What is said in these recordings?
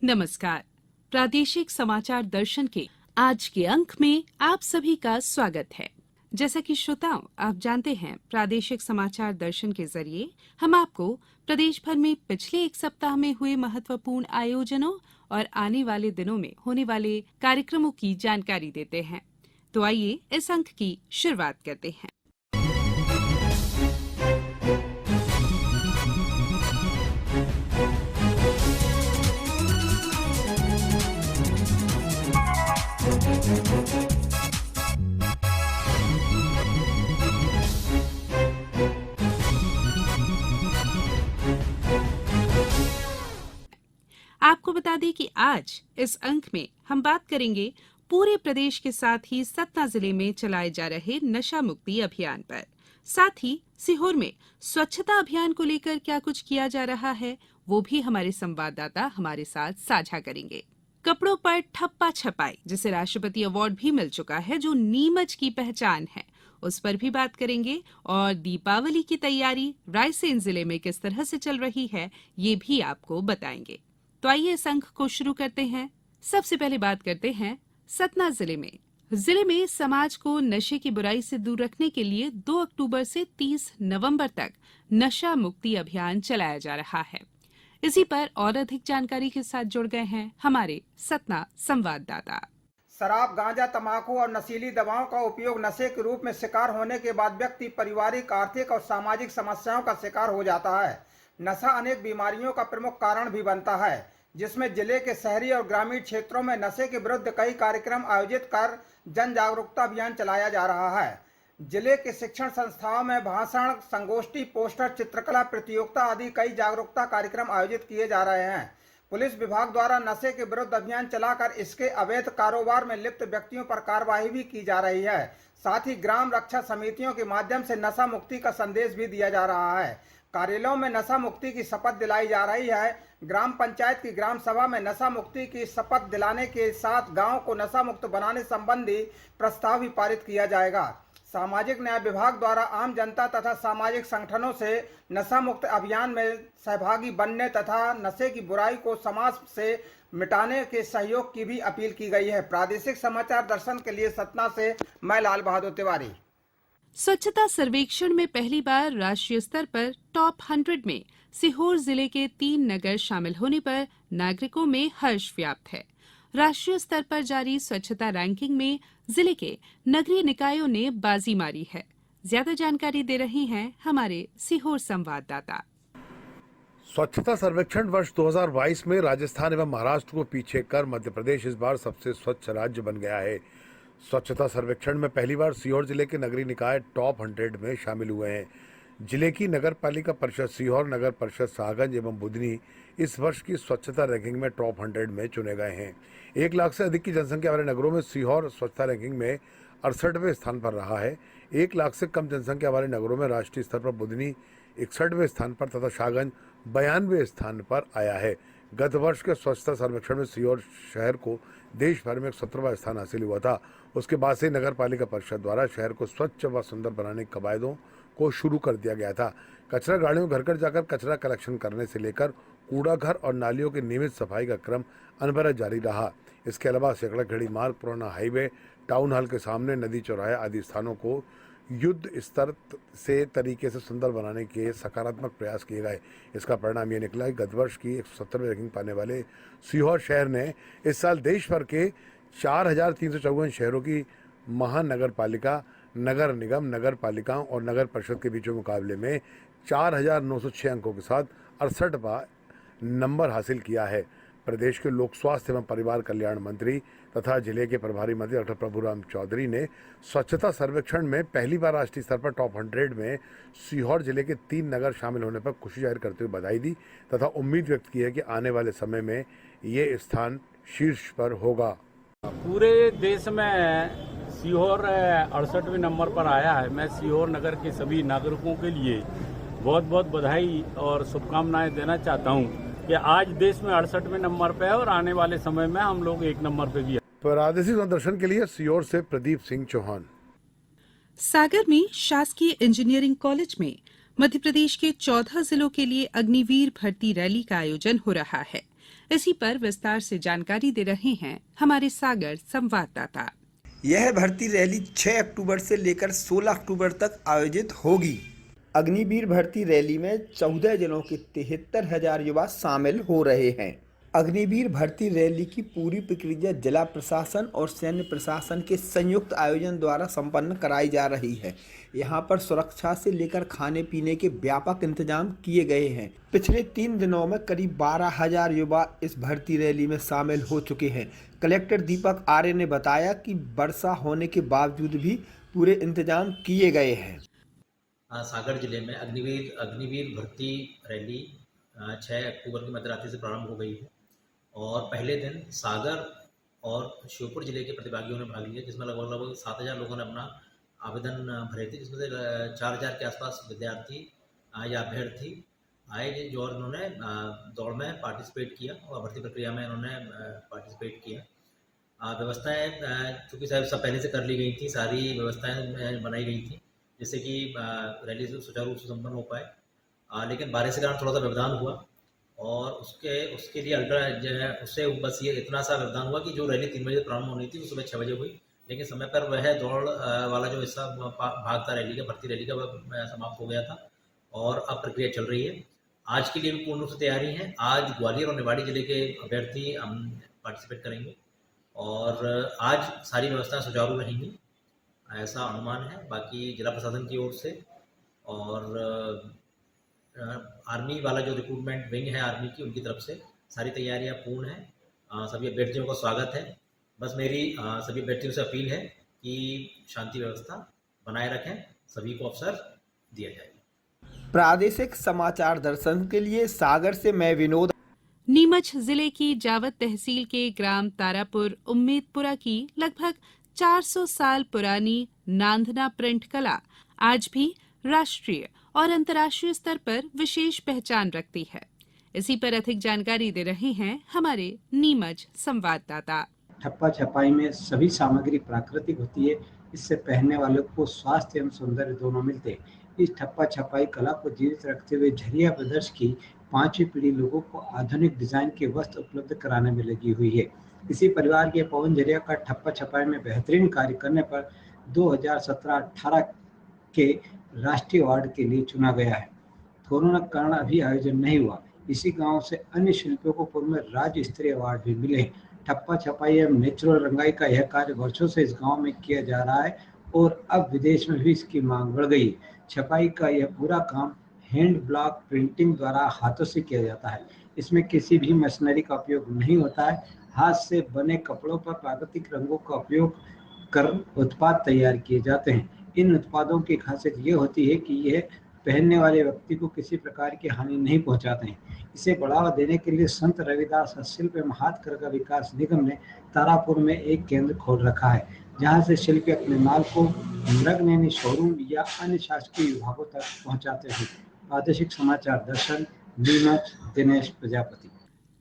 नमस्कार। प्रादेशिक समाचार दर्शन के आज के अंक में आप सभी का स्वागत है। जैसा कि श्रोताओं आप जानते हैं, प्रादेशिक समाचार दर्शन के जरिए हम आपको प्रदेश भर में पिछले एक सप्ताह में हुए महत्वपूर्ण आयोजनों और आने वाले दिनों में होने वाले कार्यक्रमों की जानकारी देते हैं। तो आइए इस अंक की शुरुआत करते हैं। आपको बता दें कि आज इस अंक में हम बात करेंगे पूरे प्रदेश के साथ ही सतना जिले में चलाए जा रहे नशा मुक्ति अभियान पर। साथ ही सीहोर में स्वच्छता अभियान को लेकर क्या कुछ किया जा रहा है, वो भी हमारे संवाददाता हमारे साथ साझा करेंगे। कपड़ों पर ठप्पा छपाई, जिसे राष्ट्रपति अवार्ड भी मिल चुका है, जो नीमच की पहचान है, उस पर भी बात करेंगे। और दीपावली की तैयारी रायसेन जिले में किस तरह से चल रही है, ये भी आपको बताएंगे। तो आइए इस अंक को शुरू करते हैं। सबसे पहले बात करते हैं सतना जिले में। जिले में समाज को नशे की बुराई से दूर रखने के लिए 2 अक्टूबर से 30 नवंबर तक नशा मुक्ति अभियान चलाया जा रहा है। इसी पर और अधिक जानकारी के साथ जुड़ गए हैं हमारे सतना संवाददाता। शराब, गांजा, तंबाकू और नशीली दवाओं का उपयोग नशे के रूप में शिकार होने के बाद व्यक्ति पारिवारिक, आर्थिक और सामाजिक समस्याओं का शिकार हो जाता है। नशा अनेक बीमारियों का प्रमुख कारण भी बनता है, जिसमें जिले के शहरी और ग्रामीण क्षेत्रों में नशे के विरुद्ध कई कार्यक्रम आयोजित कर जन जागरूकता अभियान चलाया जा रहा है। जिले के शिक्षण संस्थाओं में भाषण, संगोष्ठी, पोस्टर, चित्रकला प्रतियोगिता आदि कई जागरूकता कार्यक्रम आयोजित किए जा रहे हैं। पुलिस विभाग द्वारा नशे के विरुद्ध अभियान चलाकर इसके अवैध कारोबार में लिप्त व्यक्तियों पर कार्रवाई भी की जा रही है। साथ ही ग्राम रक्षा समितियों के माध्यम से नशा मुक्ति का संदेश भी दिया जा रहा है। कार्यालयों में नशा मुक्ति की शपथ दिलाई जा रही है। ग्राम पंचायत की ग्राम सभा में नशा मुक्ति की शपथ दिलाने के साथ गांव को नशा मुक्त बनाने संबंधी प्रस्ताव भी पारित किया जाएगा। सामाजिक न्याय विभाग द्वारा आम जनता तथा सामाजिक संगठनों से नशा मुक्त अभियान में सहभागी बनने तथा नशे की बुराई को समाज से मिटाने के सहयोग की भी अपील की गई है। प्रादेशिक समाचार दर्शन के लिए सतना से मैं लाल बहादुर तिवारी। स्वच्छता सर्वेक्षण में पहली बार राष्ट्रीय स्तर पर टॉप 100 में सीहोर जिले के 3 नगर शामिल होने पर नागरिकों में हर्ष व्याप्त है। राष्ट्रीय स्तर पर जारी स्वच्छता रैंकिंग में जिले के नगरीय निकायों ने बाजी मारी है। ज्यादा जानकारी दे रहे हैं हमारे सीहोर संवाददाता। स्वच्छता सर्वेक्षण वर्ष 2022 में राजस्थान एवं महाराष्ट्र को पीछे कर मध्य प्रदेश इस बार सबसे स्वच्छ राज्य बन गया है। स्वच्छता सर्वेक्षण में पहली बार सीहोर जिले के नगरीय निकाय टॉप 100 में शामिल हुए हैं। जिले की नगर पालिका परिषद सीहोर, नगर परिषद शाहगंज एवं बुधनी इस वर्ष की स्वच्छता रैंकिंग में टॉप 100 में चुने गए हैं। 1 लाख से अधिक की जनसंख्या वाले नगरों में सीहोर स्वच्छता रैंकिंग में 68वें स्थान पर रहा है। 1 लाख से कम जनसंख्या वाले नगरों में राष्ट्रीय स्तर पर बुधनी 61वें स्थान पर तथा शाहगंज 92वें स्थान पर आया है। गत वर्ष के स्वच्छता सर्वेक्षण में सीहोर शहर को देश भर में 17वां स्थान हासिल हुआ था। उसके बाद से नगर पालिका परिषद द्वारा शहर को स्वच्छ व सुंदर बनाने के कवायदों को शुरू कर दिया गया था। कचरा गाड़ियों घर घर जाकर कचरा कलेक्शन करने से लेकर कूड़ा घर और नालियों की नियमित सफाई का क्रम अनवरत जारी रहा। इसके अलावा सैकड़ा खेड़ी मार्ग, पुराना हाईवे, टाउन हॉल के सामने, नदी चौराहे आदि स्थानों को युद्ध स्तर से तरीके से सुंदर बनाने के सकारात्मक प्रयास किए गए। इसका परिणाम ये निकला कि गत वर्ष की 170वें रैंकिंग पाने वाले सीहोर शहर ने इस साल देश भर के 4354 शहरों की महानगर पालिका, नगर निगम, नगर पालिकाओं और नगर परिषद के बीच मुकाबले में 4906 अंकों के साथ 68वां नंबर हासिल किया है। प्रदेश के लोक स्वास्थ्य एवं परिवार कल्याण मंत्री तथा जिले के प्रभारी मंत्री डॉक्टर प्रभुराम चौधरी ने स्वच्छता सर्वेक्षण में पहली बार राष्ट्रीय स्तर पर टॉप 100 में सीहोर जिले के 3 नगर शामिल होने पर खुशी जाहिर करते हुए बधाई दी तथा उम्मीद व्यक्त की है कि आने वाले समय में ये स्थान शीर्ष पर होगा। पूरे देश में सीहोर 68वें नंबर पर आया है। मैं सीहोर नगर के सभी नागरिकों के लिए बहुत बहुत बधाई और शुभकामनाएं देना चाहता हूं कि आज देश में 68वें नंबर पे है और आने वाले समय में हम लोग 1 नंबर पे भी है। प्रादेशिक दूरदर्शन के लिए सीहोर से प्रदीप सिंह चौहान। सागर में शासकीय इंजीनियरिंग कॉलेज में मध्य प्रदेश के 14 जिलों के लिए अग्निवीर भर्ती रैली का आयोजन हो रहा है। इसी पर विस्तार से जानकारी दे रहे हैं हमारे सागर संवाददाता। यह भर्ती रैली 6 अक्टूबर से लेकर 16 अक्टूबर तक आयोजित होगी। अग्निवीर भर्ती रैली में 14 जिलों के 73,000 युवा शामिल हो रहे हैं। अग्निवीर भर्ती रैली की पूरी प्रक्रिया जिला प्रशासन और सैन्य प्रशासन के संयुक्त आयोजन द्वारा संपन्न कराई जा रही है। यहां पर सुरक्षा से लेकर खाने पीने के व्यापक इंतजाम किए गए हैं। पिछले 3 दिनों में करीब 12,000 युवा इस भर्ती रैली में शामिल हो चुके हैं। कलेक्टर दीपक आर्य ने बताया कि वर्षा होने के बावजूद भी पूरे इंतजाम किए गए हैं। सागर जिले में अग्निवीर भर्ती रैली 6 अक्टूबर की मध्यरात्रि से प्रारंभ हो गई है और पहले दिन सागर और श्योपुर जिले के प्रतिभागियों ने भाग लिया, जिसमें लगभग 7,000 लोगों ने अपना आवेदन भरे थे, जिसमें से 4,000 के आसपास विद्यार्थी या अभ्यर्थी आए जो उन्होंने दौड़ में पार्टिसिपेट किया और भर्ती प्रक्रिया में उन्होंने पार्टिसिपेट किया। व्यवस्थाएं चूँकि सब पहले से कर ली गई थी, सारी व्यवस्थाएं बनाई गई थी जिससे कि रैली सुचारू रूप से संपन्न हो पाए, लेकिन बारिश के कारण थोड़ा सा व्यवधान हुआ और उसके लिए उससे बस ये इतना सा व्यवधान हुआ कि जो रैली 3 बजे प्रारंभ होनी थी वो सुबह 6 बजे हुई, लेकिन समय पर वह दौड़ वाला जो हिस्सा भाग था रैली का, भर्ती रैली का, वह समाप्त हो गया था और अब प्रक्रिया चल रही है। आज के लिए भी पूर्ण रूप से तैयारी है। आज ग्वालियर और निवाड़ी जिले के अभ्यर्थी पार्टिसिपेट करेंगे और आज सारी व्यवस्थाएं सुचारू रहेंगी, ऐसा अनुमान है बाकी जिला प्रशासन की ओर से। और आर्मी वाला जो रिक्रूटमेंट विंग है आर्मी की, उनकी तरफ से सारी तैयारियां पूर्ण हैं। सभी अभ्यर्थियों का स्वागत है। बस मेरी सभी अभ्यर्थियों से अपील है कि शांति व्यवस्था बनाए रखें, सभी को अवसर दिया जाए। प्रादेशिक समाचार दर्शन के लिए सागर से मैं विनोद। नीमच जिले की जावत तहसील के ग्राम तारापुर उम्मेदपुरा की लगभग 400 साल पुरानी नांदना प्रिंट कला आज भी राष्ट्रीय और अंतर्राष्ट्रीय स्तर पर विशेष पहचान रखती है। इसी पर अधिक जानकारी दे रहे हैं हमारे नीमच संवाददाता। ठप्पा छपाई में सभी सामग्री प्राकृतिक होती है, इससे पहनने वालों को स्वास्थ्य एवं सौंदर्य दोनों मिलते हैं। इस ठप्पा छपाई कला को जीवित रखते हुए झरिया ब्रदर्स की 5वीं पीढ़ी लोगों को आधुनिक डिजाइन के वस्त्र उपलब्ध कराने में लगी हुई है। इसी परिवार के पवन झरिया का ठप्पा छपाई में बेहतरीन कार्य करने पर 2017-18 के राष्ट्रीय अवार्ड के लिए चुना गया है। कोरोना के कारण अभी आयोजन नहीं हुआ। इसी गांव से अन्य शिल्पियों को पूर्व में राज्य स्तरीय अवार्ड भी मिले हैं। ठप्पा छपाई एवं नेचुरल रंगाई का यह कार्य वर्षों से इस गांव में किया जा रहा है और अब विदेश में भी इसकी मांग बढ़ गई है। छपाई का यह पूरा काम हैंड ब्लॉक प्रिंटिंग द्वारा हाथों से किया जाता है। इसमें किसी भी मशीनरी का उपयोग नहीं होता है। हाथ से बने कपड़ों पर प्राकृतिक रंगों का उपयोग कर उत्पाद तैयार किए जाते हैं। इन उत्पादों की खासियत ये होती है कि यह पहनने वाले व्यक्ति को किसी प्रकार की हानि नहीं पहुंचाते हैं। इसे बढ़ावा देने के लिए संत रविदास हस्तशिल्प एवं हाथकरघा विकास निगम ने तारापुर में एक केंद्र खोल रखा है, जहां से शिल्पी अपने माल को मृगनयनी शोरूम या अन्य शासकीय विभागों तक पहुंचाते हैं। प्रादेशिक समाचार दर्शन, नीमच, दिनेश प्रजापति।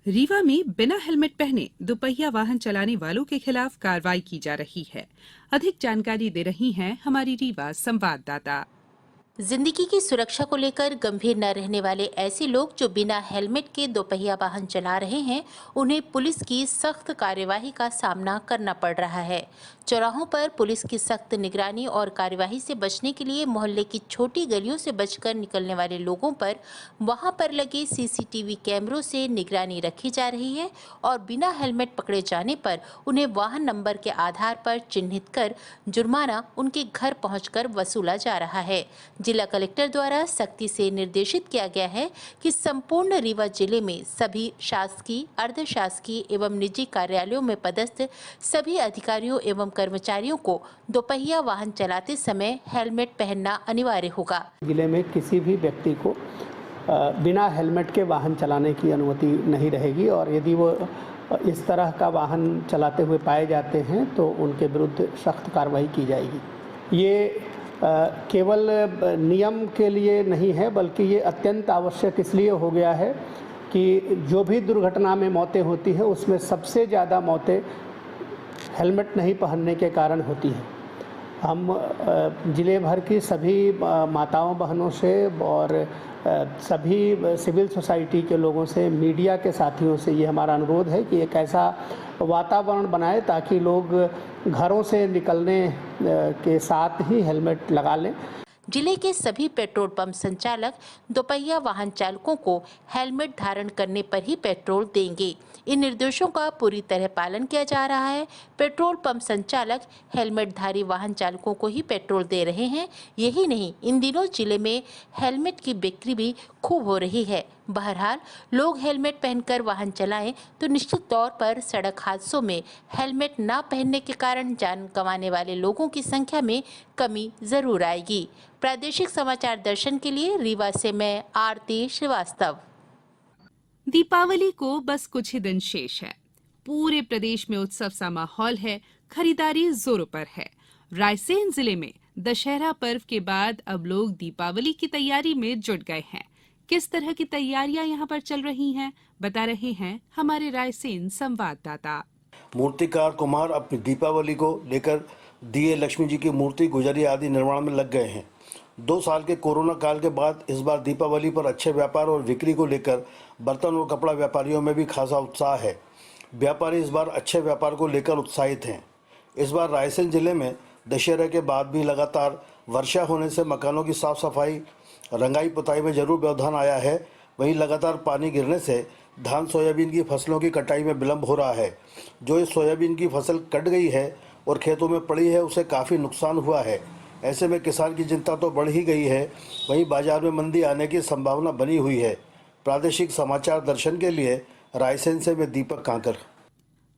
रीवा में बिना हेलमेट पहने दुपहिया वाहन चलाने वालों के खिलाफ कार्रवाई की जा रही है। अधिक जानकारी दे रही हैं हमारी रीवा संवाददाता। जिंदगी की सुरक्षा को लेकर गंभीर न रहने वाले ऐसे लोग जो बिना हेलमेट के दोपहिया वाहन चला रहे हैं, उन्हें पुलिस की सख्त कार्यवाही का सामना करना पड़ रहा है। चौराहों पर पुलिस की सख्त निगरानी और कार्यवाही से बचने के लिए मोहल्ले की छोटी गलियों से बचकर निकलने वाले लोगों पर वहां पर लगे सीसीटीवी कैमरों से निगरानी रखी जा रही है और बिना हेलमेट पकड़े जाने पर उन्हें वाहन नंबर के आधार पर चिन्हित कर जुर्माना उनके घर पहुंचकर वसूला जा रहा है। जिला कलेक्टर द्वारा सख्ती से निर्देशित किया गया है कि संपूर्ण रीवा जिले में सभी शासकीय, अर्धशासकीय एवं निजी कार्यालयों में पदस्थ सभी अधिकारियों एवं कर्मचारियों को दोपहिया वाहन चलाते समय हेलमेट पहनना अनिवार्य होगा। जिले में किसी भी व्यक्ति को बिना हेलमेट के वाहन चलाने की अनुमति नहीं रहेगी और यदि वो इस तरह का वाहन चलाते हुए पाए जाते हैं तो उनके विरुद्ध सख्त कार्रवाई की जाएगी। ये केवल नियम के लिए नहीं है, बल्कि ये अत्यंत आवश्यक इसलिए हो गया है कि जो भी दुर्घटना में मौतें होती हैं उसमें सबसे ज़्यादा मौतें हेलमेट नहीं पहनने के कारण होती है। हम ज़िले भर की सभी माताओं बहनों से और सभी सिविल सोसाइटी के लोगों से, मीडिया के साथियों से ये हमारा अनुरोध है कि एक ऐसा वातावरण बनाए ताकि लोग घरों से निकलने के साथ ही हेलमेट लगा लें। जिले के सभी पेट्रोल पंप संचालक दोपहिया वाहन चालकों को हेलमेट धारण करने पर ही पेट्रोल देंगे। इन निर्देशों का पूरी तरह पालन किया जा रहा है। पेट्रोल पंप संचालक हेलमेटधारी वाहन चालकों को ही पेट्रोल दे रहे हैं। यही नहीं, इन दिनों जिले में हेलमेट की बिक्री भी खूब हो रही है। बहरहाल, लोग हेलमेट पहनकर वाहन चलाएं तो निश्चित तौर पर सड़क हादसों में हेलमेट न पहनने के कारण जान गंवाने वाले लोगों की संख्या में कमी जरूर आएगी। प्रादेशिक समाचार दर्शन के लिए रीवा से मैं आरती श्रीवास्तव। दीपावली को बस कुछ ही दिन शेष है। पूरे प्रदेश में उत्सव सा माहौल है। खरीदारी जोरों पर है। रायसेन जिले में दशहरा पर्व के बाद अब लोग दीपावली की तैयारी में जुट गए हैं। किस तरह की तैयारियां यहां पर चल रही हैं, बता रहे हैं हमारे रायसेन संवाददाता। मूर्तिकार कुमार अपनी दीपावली को लेकर दिए, लक्ष्मी जी की मूर्ति, गुजरी आदि निर्माण में लग गए हैं। 2 साल के कोरोना काल के बाद इस बार दीपावली पर अच्छे व्यापार और बिक्री को लेकर बर्तन और कपड़ा व्यापारियों में भी खासा उत्साह है। व्यापारी इस बार अच्छे व्यापार को लेकर उत्साहित हैं। इस बार रायसेन जिले में दशहरे के बाद भी लगातार वर्षा होने से मकानों की साफ सफाई, रंगाई पुताई में जरूर व्यवधान आया है। वहीं लगातार पानी गिरने से धान सोयाबीन की फसलों की कटाई में विलंब हो रहा है। जो इस सोयाबीन की फसल कट गई है और खेतों में पड़ी है, उसे काफ़ी नुकसान हुआ है। ऐसे में किसान की चिंता तो बढ़ ही गई है, वहीं बाजार में मंदी आने की संभावना बनी हुई है। प्रादेशिक समाचार दर्शन के लिए रायसेन से मैं दीपक कांकर।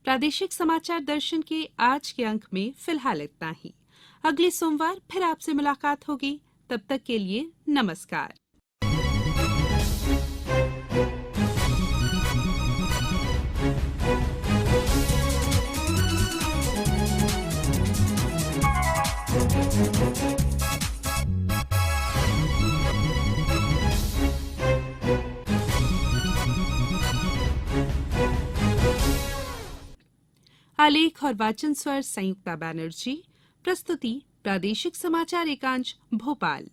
प्रादेशिक समाचार दर्शन के आज के अंक में फिलहाल इतना ही। अगले सोमवार फिर आपसे मुलाकात होगी। तब तक के लिए नमस्कार। आलेख और वाचन स्वर संयुक्ता बैनर्जी। प्रस्तुति प्रादेशिक समाचार एकांश भोपाल।